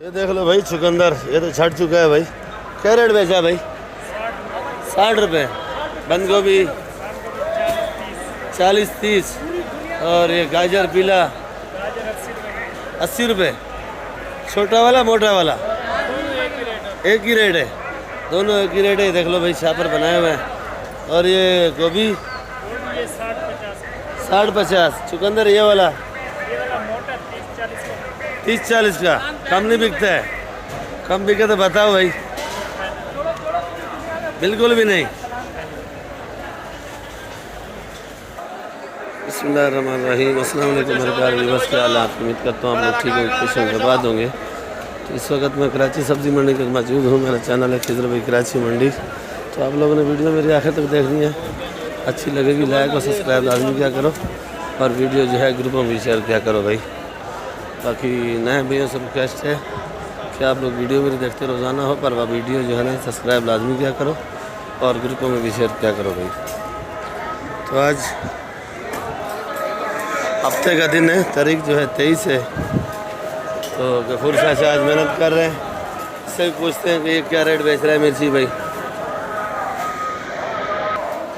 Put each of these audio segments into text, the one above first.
ये देख लो भाई चुकंदर, ये तो छट चुका है भाई। क्या रेट बेचा भाई? 60 रुपये। बंद गोभी 40-30 और ये गाजर पीला 80 रुपये। छोटा वाला मोटा वाला एक ही रेट है, दोनों एक ही रेट है। देख लो भाई छापर बनाए हुए हैं। और ये गोभी 60-50। चुकंदर ये वाला 30-40 का। कम नहीं बिकता है? कम बिके तो बताओ भाई। बिल्कुल भी नहीं। बिस्मिल्लाहिर्रहमानिर्रहीम। अस्सलाम वालेकुम मेरे प्यारे व्यूअर्स, क्या हाल है? उम्मीद करता हूँ आप लोग ठीक होंगे, खुश होंगे, आबाद होंगे। तो इस वक्त मैं कराची सब्ज़ी मंडी तक मौजूद हूँ। मेरा चैनल है खिजर भाई कराची मंडी। तो आप लोगों ने वीडियो मेरी आखिर तक देखनी है, अच्छी लगेगी लाइक और सब्सक्राइब लाजमी क्या करो, और वीडियो जो है ग्रुपों में शेयर क्या करो भाई। बाकी नए भैया सब रिक्वेस्ट है कि आप लोग वीडियो मेरी देखते रोज़ाना हो, पर वह वीडियो जो है ना सब्सक्राइब लाजमी क्या करो और ग्रुपों में भी शेयर क्या करो भाई। तो आज हफ्ते का दिन है, तारीख जो है 23 है। तो गफूर शाह से आज मेहनत कर रहे हैं, इससे पूछते हैं कि ये क्या रेट बेच रहा है मिर्ची भाई।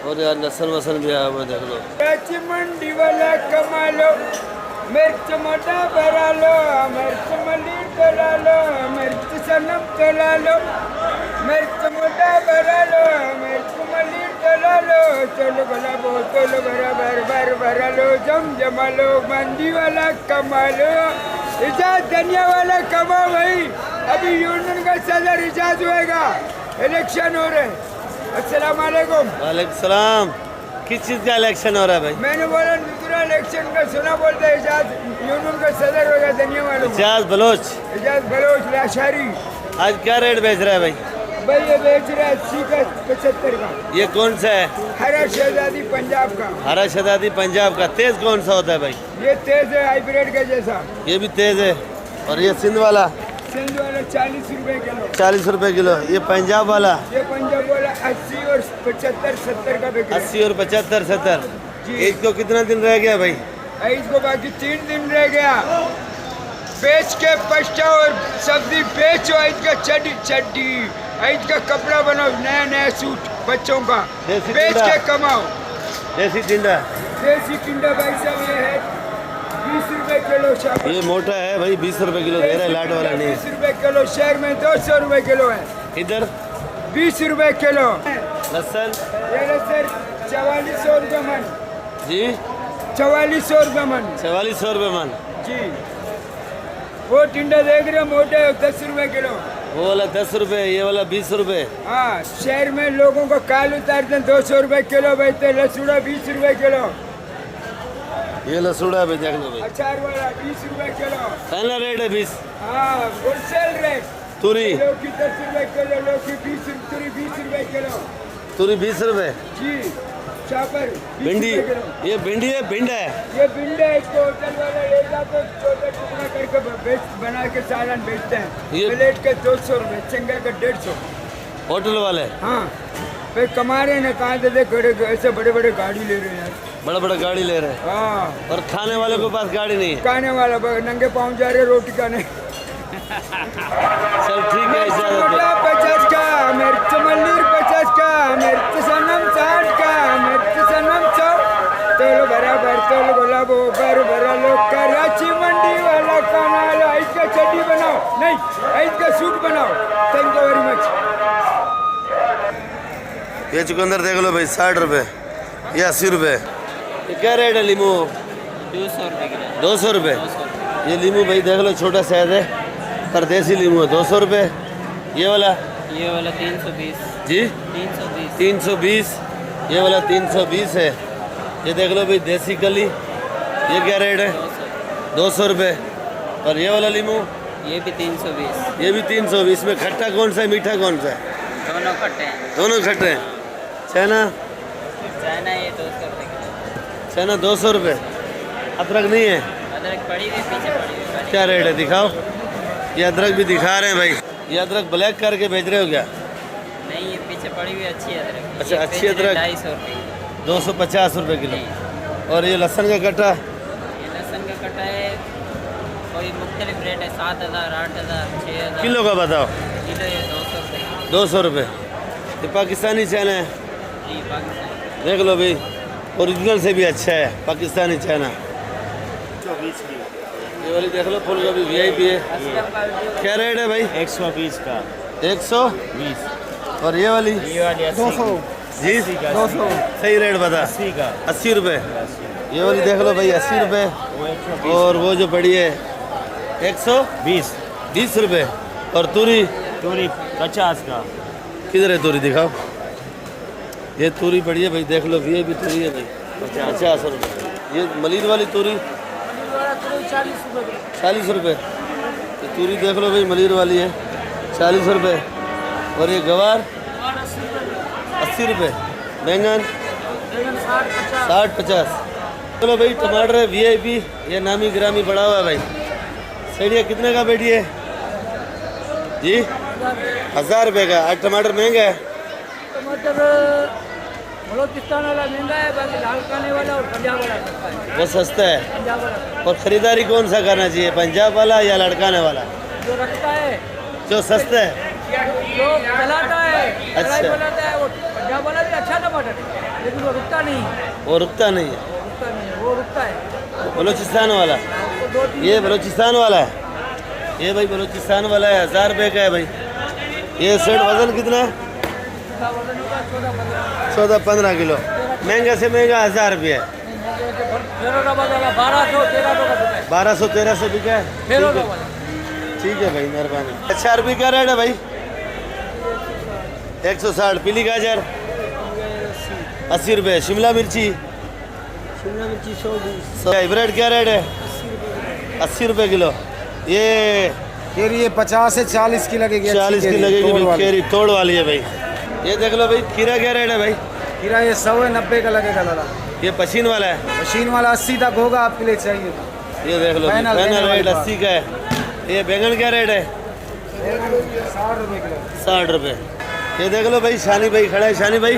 और यार लहसन वसन भी आया हुआ देख लो। मंडी वाला कमा लो, मिर्च मोटा भरा लो, मिर्च मलिर तोला लो, मिर्च सनम तोला लो, मिर्च मोटा भरा लो, मिर्च मलिर तोला लो, चलो भला बोतल बराबर भर भरा लो, जमा लो, मंडी वाला कमा लो, इजाज धनिया वाला कमा भाई। अभी यूनियन का सदर इजाज होएगा, इलेक्शन हो रहे। अस्सलाम वालेकुम। वालेकुम सलाम। किस चीज़ का इलेक्शन हो रहा है भाई? मैंने बोला दूसरा इलेक्शन का सुना, बोलते इजाज यूनियन का सदर होगा धनिया वालों। इजाज बलोच। इजाज बलोच लाशारी। आज क्या रेट बेच रहा है भाई? भाई ये बेच रहा है 80 का 75 का। ये कौन सा है? हरा शहजादी पंजाब का। हरा शहजादी पंजाब का। तेज कौन सा होता है भाई? ये तेज है हाइब्रिड का जैसा। ये भी तेज है। और ये सिंध वाला? सिंध वाला 40 रुपए किलो। 40 रुपए किलो। ये पंजाब वाला? ये पंजाब वाला 80 और 75 70 का बिक रहा है। 80 और 75 70 जी। इसको कितना दिन रह गया भाई? इसको बाकी 3 दिन रह गया। बेच के पछता और सब्जी बेचो, इसका चड्डी इसका कपड़ा बनाओ, नया नया सूट बच्चों का देसी बेच टिंडा। के कमाओ। देसी टिंडा। देसी टिंडा भाई साहब ये है 20 रुपए किलो। शहर ये मोटा है भाई, 20 रुपए किलो दे रहा है, लाट वाला नहीं। 20 रुपए किलो। शहर में 200 रुपए किलो है। इधर 20 रुपए किलो। लहसन? ये लहसन 4400 रुपए मन जी। 4400 रुपए मन। 4400 रुपये मन जी। वो टिंडा देख रहे हो मोटे 10 रुपए किलो। वो वाला 10 रुपये, ये वाला 20 रुपये। हाँ, शहर में लोगों को काल उतारते हैं, 200 रुपए किलो बेचते। लसूड़ा 20 रुपए किलो। ये लसूड़ा भी देख लो भाई। अचार वाला 20 रुपए किलो। पहला रेट है 20। हाँ, होलसेल रेट। तुरी? लौकी 10 रुपए किलो, लौकी 20 रुपए किलो। तुरी 20 रुपये। जी। चापर 20 भिंडी? रुपए किलो। ये भिंडी है भिंड है? ये भिंडा है, इसको होटल वाला ले जाते हैं, छोटा टुकड़ा करके बना के सालन बेचते हैं। ये प्लेट के 200 रुपए, चंगा का 150। होटल वाले? हाँ, फिर कमा रहे हैं ना, कहाँ से देख ऐसे बड़े बड़े गाड़ी ले रहे हैं यार। बड़ा बड़ा गाड़ी ले रहे हैं। हाँ, और खाने वाले के पास गाड़ी नहीं है। खाने वाला नंगे पाँव जा रहे रोटी खाने। चल ठीक है, इजाजत दो। 50 का, मिर्च मल्लीर 50 का, मिर्च सनम 60 का, मिर्च सनम 100। तोल बराबर तोल गुलाबो बर भरा लो, कराची मंडी वाला खाना लो। इसका चड्डी बनाओ, नहीं इसका सूट बनाओ। Thank you very much. ये चुकंदर देख लो भाई 60 रुपये, ये 80 रुपये। ये क्या रेट है लीमू? 200 रुपये किलो। 200 रुपये। ये लीमू भाई देख लो, छोटा साइज है, परदेसी लीमू है, 200 रुपये। ये वाला? ये वाला 320। जी 320। 320। ये वाला 320 है। ये देख लो भाई देसी कली, ये क्या रेट है? 200 रुपये। और ये वाला लीमू? ये भी 320। ये भी 320 में। खट्टा कौन सा है, मीठा कौन सा है? दोनों खट्टे हैं। दोनों खट्टे हैं। चना? चाइना ये 200 रुपये किलो। चना 200 रुपये। अदरक नहीं है? अदरक पड़ी हुई, पीछे पड़ी हुई। क्या रेट है दिखाओ। ये अदरक भी दिखा रहे हैं भाई। ये अदरक ब्लैक करके बेच रहे हो क्या? नहीं, ये पीछे पड़ी हुई अच्छी अदरक। अच्छा, अच्छी अदरक। 250 रुपये। 250 रुपये किलो। और ये लहसन का कट्टा? ये लहसुन का कट्टा है कोई कोई मुख्तलिफ रेट है, 7,000, 8,000, 6,000 किलो का बताओ। किलो ये 200 रुपये। 200 रुपये। ये पाकिस्तानी चाइना है, जी पाकिस्तान। देख लो भाई, ओरिजिनल से भी अच्छा है पाकिस्तानी चाइना। ये वाली देख लो फूल गोभी VIP है। क्या रेट है भाई? 120 का 120। और ये वाली? ये वाली 200 जी 200 सही रेट बता। 80 का 80 रुपये। ये वाली देख लो भाई 80 रुपये। वो 120 और वो जो बड़ी है 120 रुपये। और तूरी? तूरी 50 का। किधर है तूरी दिखाओ। ये तूरी बड़ी है भाई, देख लो VIP तूरी है भाई 50 रुपये। ये मलिर वाली तूरी 40 रुपये। ये तूरी देख लो भाई मलिर वाली है 40 रुपये। और ये गवार 80 रुपये। बैंगन 60-50। चलो भाई टमाटर है VIP, ये नामी ग्रामी पड़ा हुआ है भाई। सैडिया कितने का बेटी है जी? 1000 रुपये का। आज टमाटर महंगा है? टमाटर बलोचिस्तान वाला महंगा है, बाकी लालकाने वाला और पंजाब वाला सस्ता है। वो सस्ता है। पंजाब वाला और ख़रीदारी कौन सा करना चाहिए, पंजाब वाला या लड़काने वाला? जो रखता है, जो सस्ता है। जो चलाता है, अच्छा। लड़ाई बनाता है, वो पंजाब वाला भी अच्छा टमाटर है, लेकिन वो रुकता नहीं है। वो रुकता नहीं है। रुकता नहीं है, वो रुकता है। बलूचिस्तान वाला? वो 2-3 ये बलूचिस्तान वाला है। ये भाई बलूचिस्तान वाला है, 1000 रुपये का है भाई। ये सेट वज़न कितना है? 14-15 किलो। महंगा से महंगा 1000 रुपये है। 1200-1300 बिका है। ठीक है भाई, मेहरबानी। अच्छा अरबी का रेट है भाई? 160। पीली गाजर 80 रुपये। शिमला मिर्ची? शिमला मिर्ची 120। हाइब्रिड क्या रेट है? 80 रुपये किलो। ये केरी ये 50 से 40 की लगेगी। 40 की लगेगी भाई, केरी तोड़ वाली है भाई। ये देख लो भाई, खीरा क्या रेट है भाई? खीरा ये 190 का लगेगा दादा। ये पशीन वाला है? मशीन वाला 80 तक होगा आपके लिए चाहिए। ये देख लो पैनल पैनल रेट वाली 80 का है। ये बैंगन क्या रेट है? 60 रुपये किलो। 60 रुपये। ये देख लो भाई, शानी भाई खड़ा है। शानी भाई,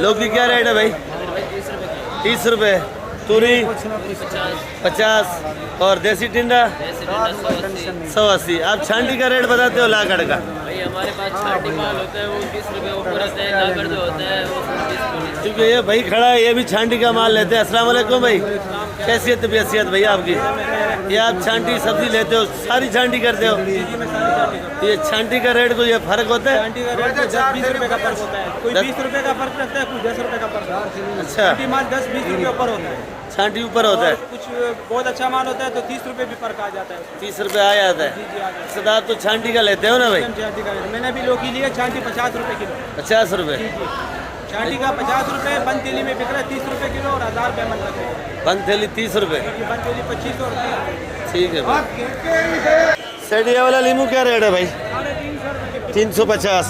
लौकी क्या रेट है भाई? 30 रुपये। तूरी 50। और देसी टिंडा 180। आप छांटी का रेट बताते हो लाकड़ का? भाई हमारे पास छाटी माल होता है वो 20 रुपये ऊपर होता है, लाकड़ जो होता है वो 20 क्योंकि ये भाई खड़ा है, ये भी छांटी का माल लेते हैं। अस्सलाम वालेकुम भाई, कैसियत हैसियत भैया आपकी? ये आप छांटी सब्जी लेते हो, सारी छांटी करते हो? ये छांटी का रेट को ये फर्क होता है? 10-20 रुपये का फर्क होता है। कोई 20 रुपये का फर्क रखता है, कुछ 10 रुपये का फर्क। अच्छा, माल 10-20 रुपये ऊपर होता है। छांटी ऊपर होता है। कुछ बहुत अच्छा माल होता है तो 30 रुपये भी फर्क आ जाता है। 30 रुपये आ जाता है। सदा आप तो छांटी का लेते हो ना भाई? मैंने भी लौकी लिया छांटी 50 रुपये किलो। 50 रुपये। छांटी का 50 रुपये, बंद तेली में बिक रहा है 30 रुपये किलो और 1000 रुपये मन लगता है। बंद थैली 30 रुपये। बंद तेली 25 रुपये। ठीक है भाई। सेडिया वाला लीमू क्या रेट है भाई? 350।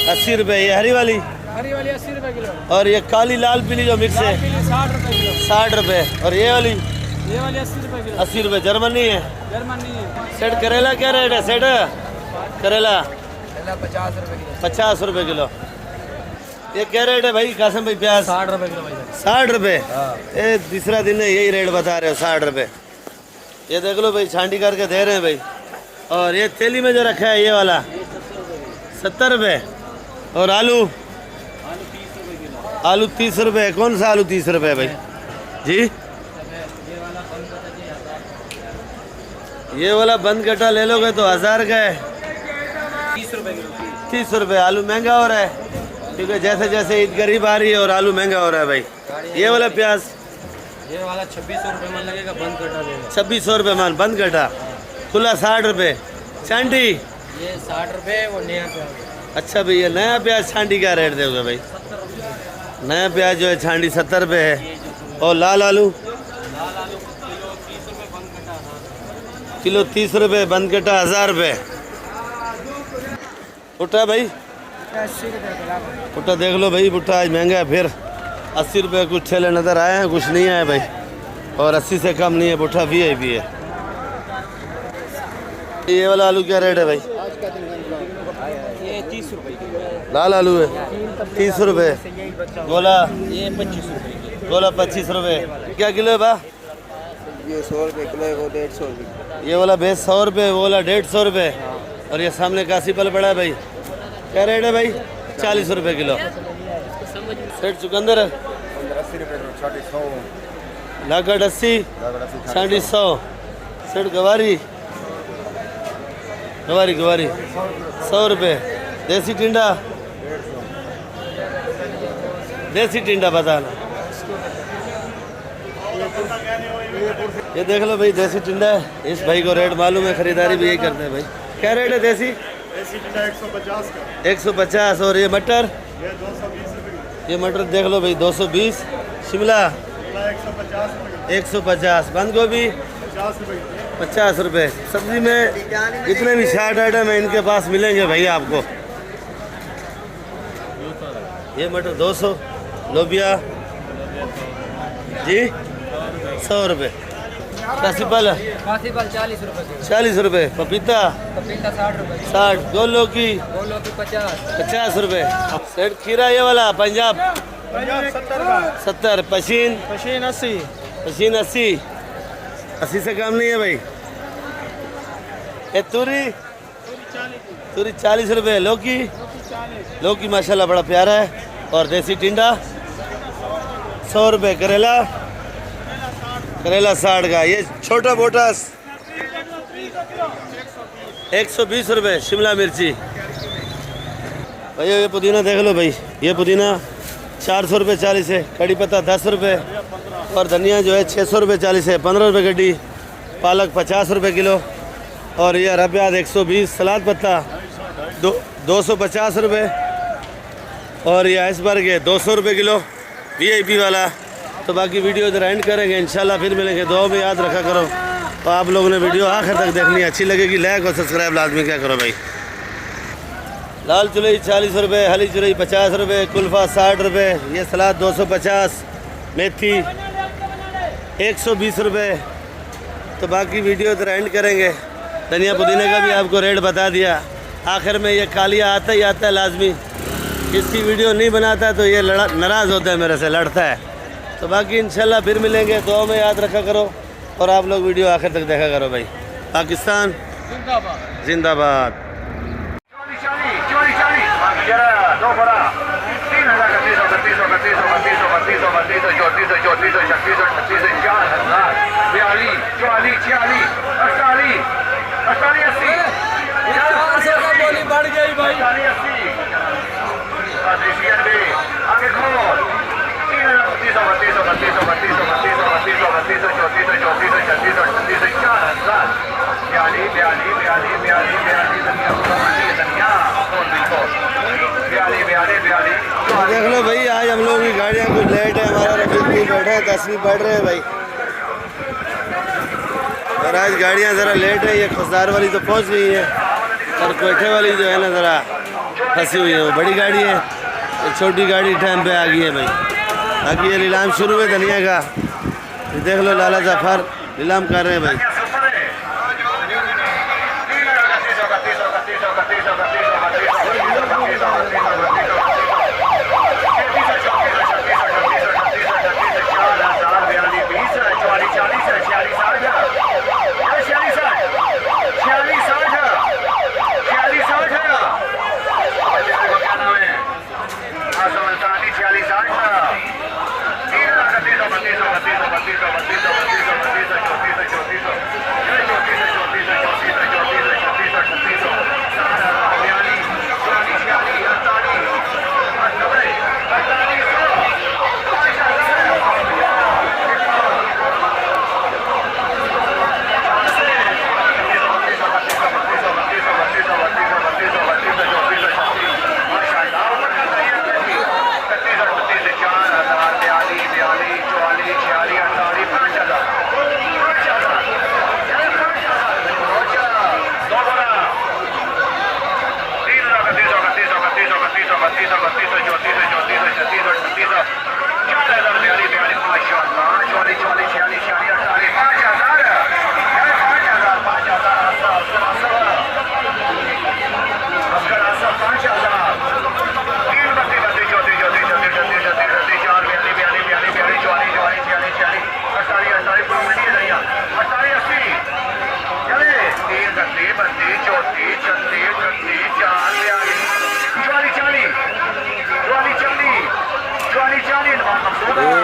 80 रुपये। ये हरी वाली? हरी वाली 80 रुपये किलो। और ये काली लाल पीली जो मिक्स है? 60 रुपये किलो। 60 रुपये। और ये वाली? ये वाली 80 रुपये किलो। 80 रुपये। जर्मनी है? जर्मनी है। सेट करेला क्या रेट है? सेट करेला 50 रुपये किलो। 50 रुपये किलो। ये क्या रेट है भाई कासम भाई? प्याज 60 रुपये किलो भाई। 60 रुपये। ये तीसरा दिन है यही रेट बता रहे हो, 60 रुपये। ये देख लो भाई, छांटी करके दे रहे हैं भाई। और ये तेली में जो रखा है ये वाला 70 रुपये। और आलू? आलू 30 रुपये। कौन सा आलू 30 रुपये भाई जी? ये वाला बंद कटा ले लोगे तो 1000 का है। 30 रुपये किलो। 30 रुपये। आलू महंगा हो रहा है क्योंकि जैसे जैसे ईद करीब आ रही है और आलू महंगा हो रहा है भाई। ये वाला प्याज? ये वाला 2600 रुपये मन लगेगा, बंद कटा देगा। 2600 रुपये मान, बंद कटा। खुला 60 रुपये। छांटी? ये 60 रुपये, वो नया प्याज। अच्छा भैया, नया प्याज छांटी क्या रेट दोगे भाई? नया प्याज जो है छांटी 70 रुपये है। और लाल आलू? किलो 30 रुपये, बंद कटा 1000 रुपये। भुट्टा भाई? 80 रुपये। भुट्टा देख लो भाई, भुट्टा आज महंगा है फिर। 80 रुपये कुछ ठेले नज़र आए हैं, कुछ नहीं आए भाई। और 80 से कम नहीं है, भुट्टा VIP है। ये वाला आलू क्या रेट है भाई? ये 30 रुपये। लाल आलू है 30 रुपये। गोला? ये 25 रुपये। गोला 25 रुपये। क्या किलो है बा? ये 100 रुपये किलो है, वो 150 रुपये। ये वाला भैंस 100 रुपये, वो वाला 150 रुपये। और ये सामने काशी पल पड़ा है भाई, क्या रेट है भाई? 40 रुपये किलो। सेठ चुकंदर 80 रुपये, 100। लागड़ 80, 100। सेठ गवारी गवारी गवारी 100 रुपये। देसी टिंडा, देसी टिंडा बताना। ये देख लो भाई, देसी टिंडा है। इस भाई को रेट मालूम है, खरीदारी भी यही करते हैं भाई। क्या रेट है देसी? देसी टिंडा 150 का। 150। और ये मटर? ये 220 रुपये। ये मटर देख लो भाई, 220। शिमला 150 रुपये। 150। बंद गोभी 50 रुपये। 50 रुपये। सब्जी में जितने भी 60 आइटम है इनके पास मिलेंगे भैया आपको। ये मटर 200। लोबिया जी 100 रुपये। कासीपल 40 रुपये। 40 रुपये। पपीता पपीता 60 रुपये। 60। गोल लौकी 50। 50 रुपये। सेठ खीरा ये वाला पंजाब 70 का। 70। पशीन मशीन 80। पशीन 80। 80 से कम नहीं है भाई। ये तूरी 40 रुपये। लौकी माशाल्लाह बड़ा प्यारा है। और देसी टिंडा 100 रुपये। करेला 60 का। ये छोटा मोटा 120 रुपये। शिमला मिर्ची भैया, ये पुदीना देख लो भाई, ये पुदीना 400 रुपये 40 है। कड़ी पत्ता 10 रुपये। और धनिया जो है 600 रुपये 40 है। 15 रुपये गड्डी। पालक 50 रुपये किलो। और ये अरबियात 120। सलाद पत्ता 250 रुपये। और ये आइसबर्ग है 200 रुपये किलो, VIP वाला। तो बाकी वीडियो इधर एंड करेंगे, इंशाल्लाह फिर मिलेंगे। दुआ में याद रखा करो। तो आप लोगों ने वीडियो आखिर तक देखनी है, अच्छी लगेगी लाइक और सब्सक्राइब लाजमी क्या करो भाई। लाल चुलई 40 रुपये। हली चुलई 50 रुपये। कुल्फ़ा 60 रुपये। ये सलाद 250। मेथी 120 रुपये। तो बाकी वीडियो इधर एंड करेंगे। धनिया पुदीने का भी आपको रेट बता दिया। आखिर में ये कालिया आता ही आता है लाजमी। इसकी वीडियो नहीं बनाता तो ये नाराज़ होता है मेरे से, लड़ता है। तो बाकी इंशाल्लाह फिर मिलेंगे। दुआ में याद रखा करो और आप लोग वीडियो आखिर तक देखा करो भाई। पाकिस्तान जिंदाबाद। बढ़ गई भाई। देख लो भाई, आज हम लोगों की गाड़ियाँ कुछ लेट है। हमारा रफीक भी बैठा है, तस्वीर बढ़ रहे हैं भाई। और आज गाड़ियाँ ज़रा लेट है। ये खुशदार वाली तो पहुँच गई है और कोयठे वाली जो है ना ज़रा फंसी हुई है। वो बड़ी गाड़ी है, ये छोटी गाड़ी टाइम पे आ गई है भाई। बाकी ये नीलाम शुरू है धनिया का। ये देख लो लाला जफर नीलाम कर रहे हैं भाई।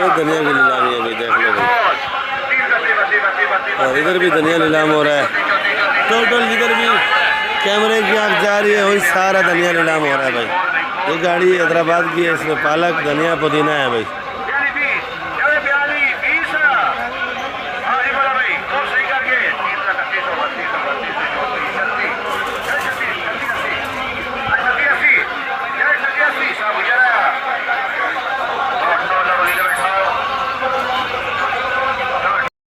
ये धनिया की नीलामी है भाई, देख लो भाई। और इधर भी धनिया नीलाम हो रहा है। टोटल जिधर भी कैमरे की आँख जा रही है वही सारा धनिया नीलाम हो रहा है भाई। ये गाड़ी हैदराबाद की है, इसमें पालक धनिया पुदीना है भाई।